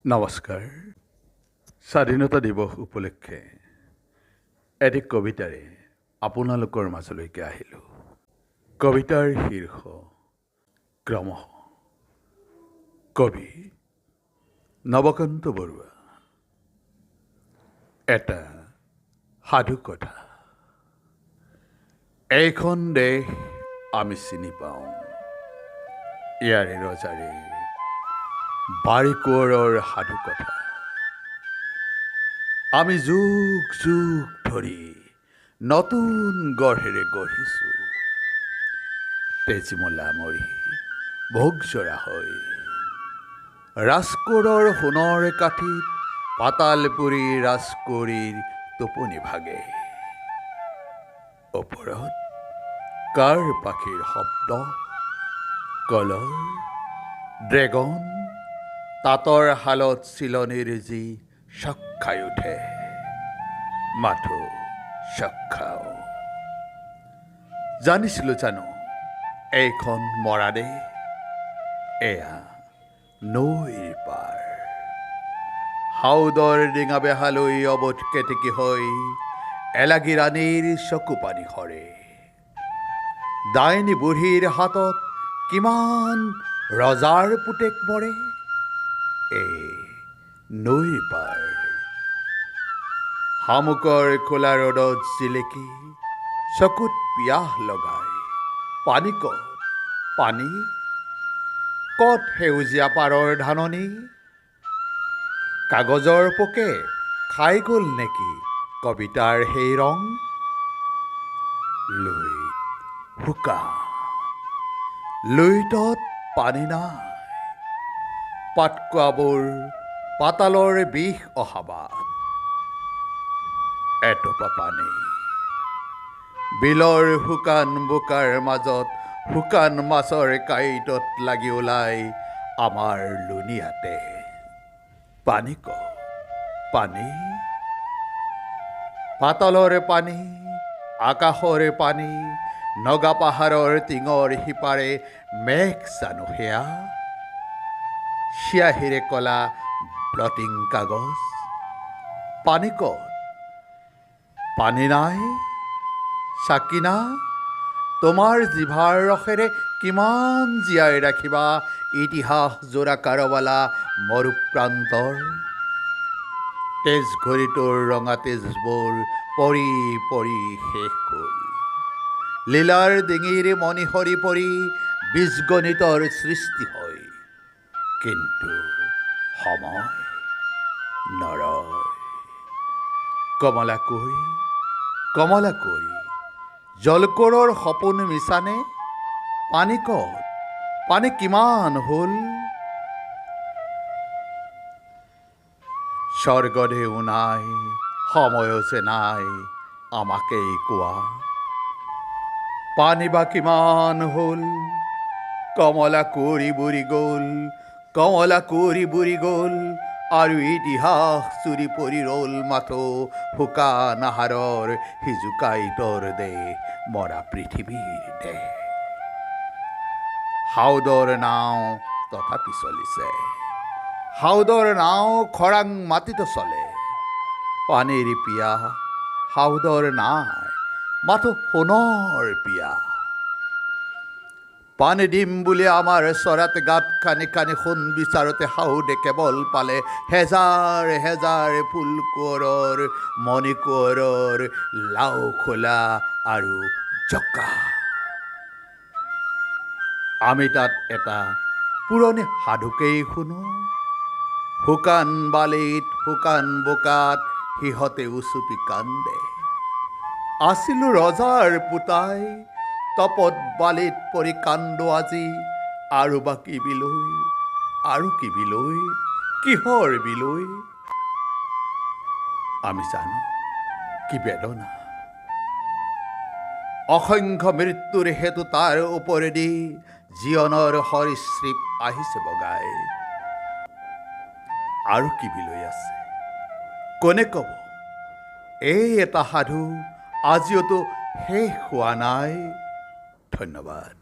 নমস্কাৰ। স্বাধীনতা দিৱস উপলক্ষে এটি কবিতাৰে আপোনালোকৰ মাজলৈকে আহিলোঁ। কবিতাৰ শীৰ্ষ ক্ৰমশ কবি নৱকান্ত বৰুৱা। এটা সাধু কথা। এইখন দেশ আমি চিনি পাওঁ, ইয়াৰে ৰজাৰে বাৰী-কোঁৱৰৰ সাধু কথা। আমি যুগ যুগ ধৰি নতুন গঢ়েৰে গঢ়িছোঁ, তেজীমলা মৰি ভোগজৰা হৈ। ৰাজকোঁৱৰৰ সোণৰ কাঠিত পাতাল পুৰি ৰাজকুঁৱৰীৰ টোপনি ভাগে। ওপৰত কাৰ পাখিৰ শব্দ, কলৰ ড্ৰেগন, তাঁতৰ শালত চিলনীৰ যি চক খাই উঠে, মাথো চক খাওঁ। জানিছিলোঁ জানো এইখন মৰা দেশ, এয়া নৈৰ পাৰ। হাউদৰ ডিঙা বেহালৈ অবোধ কেতেকী হৈ এলাগী ৰাণীৰ চকু পানী সৰে। ডাইনী বুঢ়ীৰ হাতত কিমান ৰজাৰ পুতেক মৰে, এই নৈৰ পাৰ। শামুকৰ খোলা ৰ'দত জিলিকি চকুত পিয়াহ লগাই পানী ক'ত, পানী ক'ত সেউজীয়া পাৰৰ ধাননি? কাগজৰ পোকে খাই গ'ল নেকি কবিতাৰ সেই ৰং? লুইত শুকান, লুইতত পানী নাই, পাতকোৱাবোৰ পাতালৰ বিষ অহাবাত। এটোপা পানী বিলৰ শুকান বোকাৰ মাজত শুকান মাছৰ কাঁইটত লাগি ওলাই আমাৰ লুনিয়াতে। পানী ক'ত, পানী? পাতালৰ পানী, আকাশৰ পানী, নগা পাহাৰৰ টিঙৰ সিপাৰে মেঘ জানো সেয়া? চিয়াহীৰে কলা ব্লটিং কাগজ, পানী ক'ত? পানী নাই? চাকিনা, তোমাৰ জিভাৰ ৰসেৰে কিমান জীয়াই ৰাখিবা ইতিহাস জোৰা কাৰবালা মৰুপ্ৰান্তৰ? তেজ ঘড়ীটোৰ ৰঙা তেজবোৰ পৰি পৰি শেষ হ'ল। লীলাৰ ডিঙিৰ মণি সৰি পৰি বীজগণিতৰ সৃষ্টি হয়, কিন্তু সময় নৰয়। কমলা কুঁৱৰী, কমলা কুঁৱৰী, জলকোঁৱৰৰ সপোন মিছানে? পানী ক'ত, পানী কিমান হ'ল? স্বৰ্গদেউ নাই, সময়ো যে নাই, আমাকেই কোৱা পানী বা কিমান হ'ল? কমলা কুঁৱৰী বুৰি গ'ল, কমলা কুঁৱৰী বুৰি গ'ল, আৰু ইতিহাস চুৰি পৰি ৰ'ল মাথো শুকান আহাৰৰ সিজু কাঁইটৰ দেশ, মৰা পৃথিৱীৰ দেশ। হাউদৰ নাও তথাপি চলিছে, হাউদৰ নাও খৰাং মাটিতো চলে। পানীৰ পিয়াহ হাউদৰ নাই, মাথো সোণৰ পিয়াহ। পানী দিম বুলি আমাৰ চৰাত গাঁত খানি খানি সোণ বিচাৰোতে হাউদে কেৱল পালে হেজাৰ হেজাৰ ফুল কোঁৱৰৰ, মণি কোঁৱৰৰ, লাও খোলা আৰু জকা। আমি তাত এটা পুৰণি সাধুকেই শুনো, শুকান বালিত শুকান বোকাত সিহঁতে উচুপি কান্দে। আছিলোঁ ৰজাৰ পুতাই, তপত বালিত পৰি কান্দো আজি, আৰু বা কি বিলৈ, আৰু কি বিলৈ, কিহৰ বিলৈ? আমি জানো কি বেদনা, অসংখ্য মৃত্যুৰ হেতু তাৰ ওপৰেদি জীৱনৰ সৰীসৃপ আহিছে বগাই। আৰু কি বিলৈ আছে কোনে ক'ব? এই এটা সাধু আজিওতো শেষ হোৱা নাই। ধন্যবাদ।